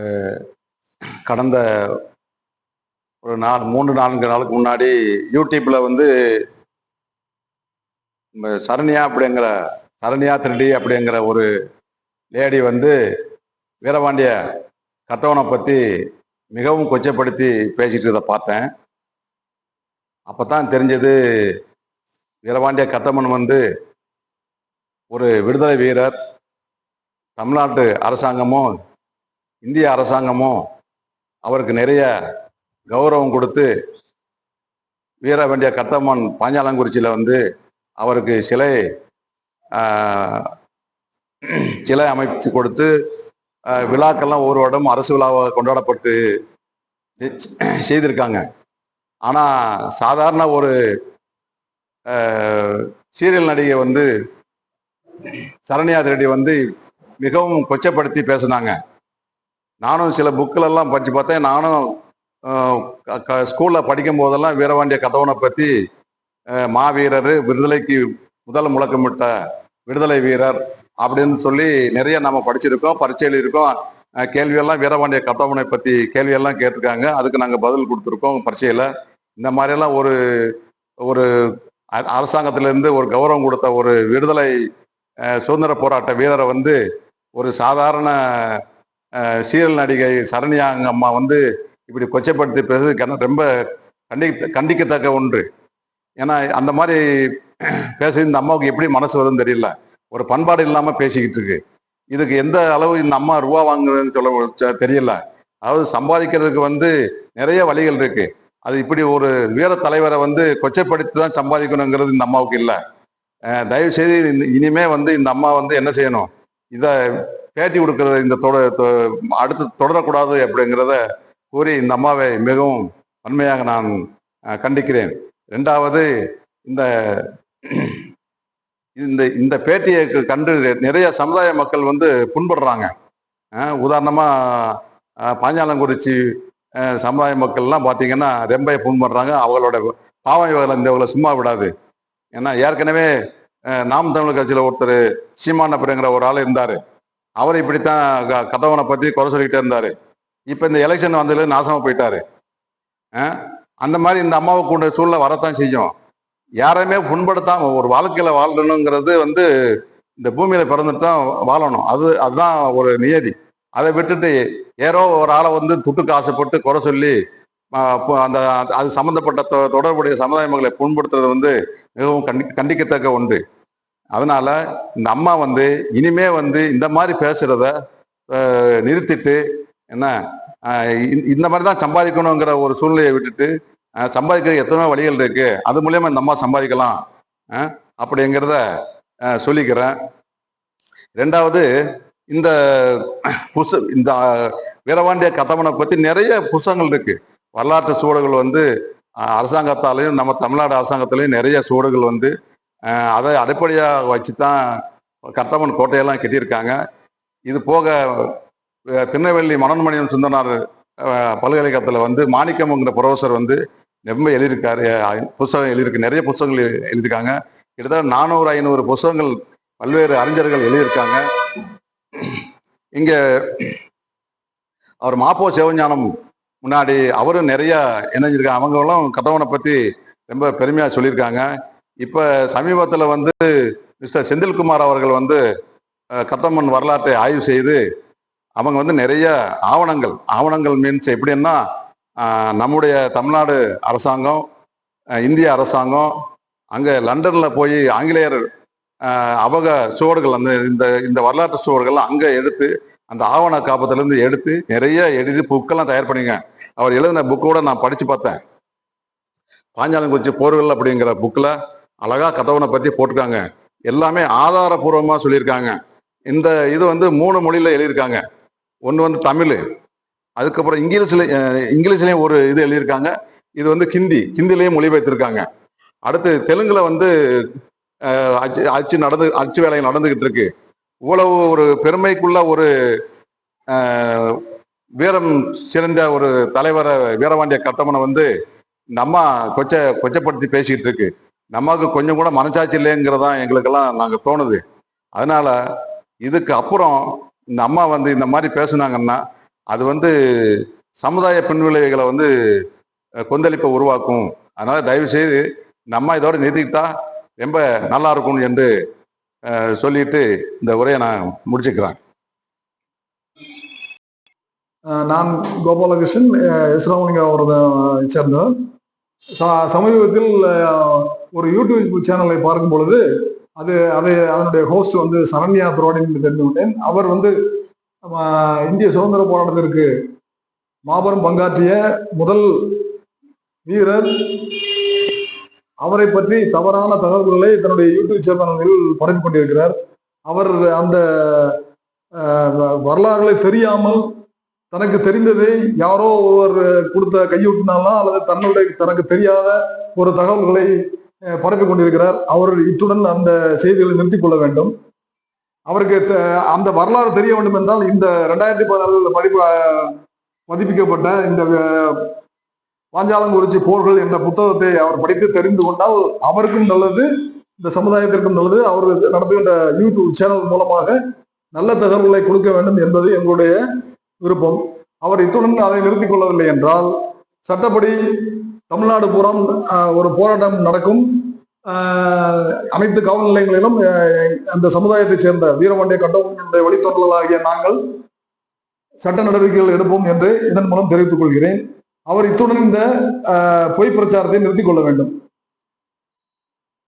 அஹ் கடந்த ஒரு 3-4 நாளுக்கு முன்னாடி யூடியூப்ல வந்து சரண்யா திருடி அப்படிங்கிற ஒரு லேடி வந்து வீரபாண்டிய கட்டவனை பத்தி மிகவும் கொச்சப்படுத்தி பேசிட்டு இருந்த பார்த்தேன். அப்பதான் தெரிஞ்சது, வீரபாண்டிய கட்டமன் வந்து ஒரு விடுதலை வீரர். தமிழ்நாட்டு அரசாங்கமும் இந்திய அரசாங்கமும் அவருக்கு நிறைய கௌரவம் கொடுத்து வீரபாண்டிய கட்டம்மன் பாஞ்சாலங்குறிச்சியில் வந்து அவருக்கு சிலை அமைச்சு கொடுத்து விழாக்கள்லாம் ஒரு வருடம் அரசு விழாவாக கொண்டாடப்பட்டு செய்திருக்காங்க. ஆனால் சாதாரண ஒரு சீரியல் நடிகை வந்து சரண்யா ரெட்டி வந்து மிகவும் கொச்சப்படுத்தி பேசினாங்க. நானும் சில புக்கிலெல்லாம் படித்து பார்த்தேன். நானும் ஸ்கூலில் படிக்கும் போதெல்லாம் வீரபாண்டிய கட்டவனை பற்றி மாவீரர், விடுதலைக்கு முதல் முழக்கமிட்ட விடுதலை வீரர் அப்படின்னு சொல்லி நிறைய நம்ம படிச்சிருக்கோம், பரீட்சை எழுதியிருக்கோம். கேள்வியெல்லாம் வீரபாண்டிய கட்டபொம்மனை பற்றி கேள்வியெல்லாம் கேட்டிருக்காங்க. அதுக்கு நாங்கள் பதில் கொடுத்துருக்கோம் பரீட்சையில். இந்த மாதிரியெல்லாம் ஒரு ஒரு அரசாங்கத்திலேருந்து ஒரு கௌரவம் கொடுத்த ஒரு விடுதலை சுதந்திர போராட்ட வீரரை வந்து ஒரு சாதாரண சீரியல் நடிகை சரண்யா அம்மா வந்து இப்படி கொச்சப்படுத்தி பேசுறது ரொம்ப கண்டிக்கத்தக்க ஒன்று. ஏன்னா அந்த மாதிரி பேச இந்த அம்மாவுக்கு எப்படி மனசு வருதுன்னு தெரியல. ஒரு பண்பாடு இல்லாமல் பேசிக்கிட்டு இருக்கு. இதுக்கு எந்த அளவு இந்த அம்மா ரூபா வாங்குறதுன்னு சொல்ல தெரியல. அதாவது சம்பாதிக்கிறதுக்கு வந்து நிறைய வழிகள் இருக்கு. அது இப்படி ஒரு வீர தலைவரை வந்து கொச்சப்படுத்தி தான் சம்பாதிக்கணுங்கிறது இந்த அம்மாவுக்கு இல்லை. தயவு செய்து இனிமே வந்து இந்த அம்மா வந்து என்ன செய்யணும், இதை பேட்டி கொடுக்கறத இந்த அடுத்து தொடரக்கூடாது அப்படிங்கிறத கூறி இந்த அம்மாவை மிகவும் வன்மையாக நான் கண்டிக்கிறேன். ரெண்டாவது, இந்த இந்த இந்த பேட்டியை கண்டு நிறைய சமுதாய மக்கள் வந்து புண்படுறாங்க. உதாரணமா பாஞ்சாலங்குறிச்சி சமுதாய மக்கள்லாம் பார்த்தீங்கன்னா ரொம்ப புண்படுறாங்க. அவங்களோட பாவம் இவங்களை சும்மா விடாது. ஏன்னா ஏற்கனவே நாம் தமிழர் கட்சியில் ஒருத்தர் சீமான் அப்படிங்கிற ஒரு ஆள் இருந்தார். அவர் இப்படித்தான் கட்டவனை பற்றி குறை சொல்லிக்கிட்டே இருந்தார். இப்போ இந்த எலெக்ஷன் வந்ததுல நாசமாக போயிட்டாரு. அந்த மாதிரி இந்த அம்மாவுக்கு சூழ்நிலை வரத்தான் செய்யும். யாரையுமே புண்படுத்தாம ஒரு வாழ்க்கையில வாழணுங்கிறது வந்து இந்த பூமியில பிறந்துட்டு தான் வாழணும். அதுதான் ஒரு நியதி. அதை விட்டுட்டு ஏதோ ஒரு ஆளை வந்து துட்டுக்கு ஆசைப்பட்டு குறை சொல்லி அந்த அது சம்மந்தப்பட்ட தொடர்புடைய சமுதாய மக்களை புண்படுத்துறது வந்து மிகவும் கண்டிக்கத்தக்க ஒன்று. அதனால இந்த அம்மா வந்து இனிமே வந்து இந்த மாதிரி பேசுறத நிறுத்திட்டு, என்ன இந்த மாதிரி தான் சம்பாதிக்கணுங்கிற ஒரு சூழ்நிலையை விட்டுட்டு சம்பாதிக்கிற எத்தனையோ வழிகள் இருக்கு, அது மூலியமா இந்த அம்மா சம்பாதிக்கலாம் அப்படிங்கிறத சொல்லிக்கிறேன். ரெண்டாவது, இந்த வீரபாண்டிய கட்டபொம்மனை பத்தி நிறைய புத்தகங்கள் இருக்கு. வரலாற்று சுவடுகள் வந்து அரசாங்கத்தாலையும் நம்ம தமிழ்நாடு அரசாங்கத்திலையும் நிறைய சுவடுகள் வந்து அதை அடிப்படையாக வச்சு தான் கட்டபொம்மன் கோட்டையெல்லாம் கட்டியிருக்காங்க. இது போக திருநெல்வேலி மனோன்மணியம் சுந்தரனார் பல்கலைக்கழகத்தில் வந்து மாணிக்கம்ங்கிற ப்ரொஃபஸர் வந்து ரொம்ப எழுதியிருக்காரு, புத்தகம் எழுதியிருக்கு. நிறைய புத்தகங்கள் எழுதியிருக்காங்க. கிட்டத்தட்ட 400-500 புத்தகங்கள் பல்வேறு அறிஞர்கள் எழுதியிருக்காங்க. இங்கே அவர் மாப்போ சிவஞானம் முன்னாடி அவரும் நிறைய இணைஞ்சிருக்காங்க. அவங்களும் கட்டபொம்மனை பற்றி ரொம்ப பெருமையாக சொல்லியிருக்காங்க. இப்போ சமீபத்தில் வந்து மிஸ்டர் செந்தில்குமார் அவர்கள் வந்து கட்டபொம்மன் வரலாற்றை ஆய்வு செய்து அவங்க வந்து நிறைய ஆவணங்கள் மீன்ஸ் எப்படின்னா, நம்முடைய தமிழ்நாடு அரசாங்கம், இந்திய அரசாங்கம் அங்கே லண்டனில் போய் ஆங்கிலேயர் சுவடுகள் இந்த வரலாற்று சுவடுகள்லாம் அங்கே எடுத்து அந்த ஆவண காப்பத்திலேருந்து எடுத்து நிறைய எழுதி புக்கெல்லாம் தயார் பண்ணிங்க. அவர் எழுதின புக்கோட நான் படித்து பார்த்தேன். பாஞ்சாலங்குறிச்சி போர்கள் அப்படிங்கிற புக்கில் அழகா கட்டபொம்மனை பற்றி போட்டிருக்காங்க. எல்லாமே ஆதாரபூர்வமாக சொல்லியிருக்காங்க. இந்த இது வந்து 3 மொழியில் எழுதியிருக்காங்க. ஒன்று வந்து தமிழ், அதுக்கப்புறம் இங்கிலீஷ்லேயும் ஒரு இது எழுதியிருக்காங்க. இது வந்து ஹிந்திலையும் மொழிபெயர்த்திருக்காங்க. அடுத்து தெலுங்குல வந்து அச்சு வேலைகள் நடந்துகிட்டு இருக்கு. இவ்வளவு ஒரு பெருமைக்குள்ள ஒரு வீரம் சிறந்த ஒரு தலைவரை வீரபாண்டிய கட்டபொம்மனை வந்து இந்த அம்மா கொச்சப்படுத்தி பேசிக்கிட்டு இருக்கு. நமக்கு கொஞ்சம் கூட மனசாட்சி இல்லைங்கிறதான் எங்களுக்கெல்லாம் நாங்கள் தோணுது. அதனால இதுக்கு அப்புறம் இந்த அம்மா வந்து இந்த மாதிரி பேசுனாங்கன்னா அது வந்து சமுதாய பின்விளைவுகளை வந்து கொந்தளிப்பை உருவாக்கும். அதனால தயவு செய்து நம்ம இதோட நிறுத்திக்கிட்டா ரொம்ப நல்லா இருக்கும் என்று சொல்லிட்டு இந்த உரையை நான் முடிச்சுக்கிறேன். நான் கோபாலகிருஷ்ணன், இஸ்லாமிக அவரதை சேர்ந்தவர். சமீபத்தில் ஒரு யூடியூப் சேனலை பார்க்கும் பொழுது அதனுடைய ஹோஸ்ட் வந்து சரண்யா துரோடின்னு தெரிந்து விட்டேன். அவர் வந்து இந்திய சுதந்திர போராட்டத்திற்கு மாபெரும் பங்காற்றிய முதல் வீரர். அவரை பற்றி தவறான தகவல்களை தன்னுடைய யூடியூப் சேனலில் பரப்பிக் கொண்டிருக்கிறார். அவர் அந்த வரலாறுகளை தெரியாமல் தனக்கு தெரிந்ததை யாரோ ஒருவர் கொடுத்த கையூட்டினாலாம் அல்லது தனக்கு தெரியாத ஒரு தகவல்களை பரப்பிக் கொண்டிருக்கிறார். அவர் இத்துடன் அந்த செய்திகளை நிறுத்திக் கொள்ள வேண்டும். அவருக்கு அந்த வரலாறு தெரிய வேண்டும் என்றால் இந்த 2014 பதிப்பிக்கப்பட்ட இந்த பாஞ்சாலங்குறிச்சி போர்கள் என்ற புத்தகத்தை அவர் படித்து தெரிந்து கொண்டால் அவருக்கும் நல்லது, இந்த சமுதாயத்திற்கும் நல்லது. அவர் நடத்துகின்ற யூடியூப் சேனல் மூலமாக நல்ல தகவல்களை கொடுக்க வேண்டும் என்பது எங்களுடைய விருப்பம். அவர் இத்துடன் அதை நிறுத்திக் கொள்ளவில்லை என்றால் சட்டப்படி தமிழ்நாடு பூரா ஒரு போராட்டம் நடக்கும். அனைத்து காவல் நிலையங்களிலும் அந்த சமுதாயத்தைச் சேர்ந்த வீரபாண்டிய கட்டபொம்மனுடைய வழித்தோன்றலாகிய நாங்கள் சட்ட நடவடிக்கைகள் எடுப்போம் என்று இதன் மூலம் தெரிவித்துக் கொள்கிறேன். அவர் இத்துடன் இந்த பொய் பிரச்சாரத்தை நிறுத்திக் கொள்ள வேண்டும்.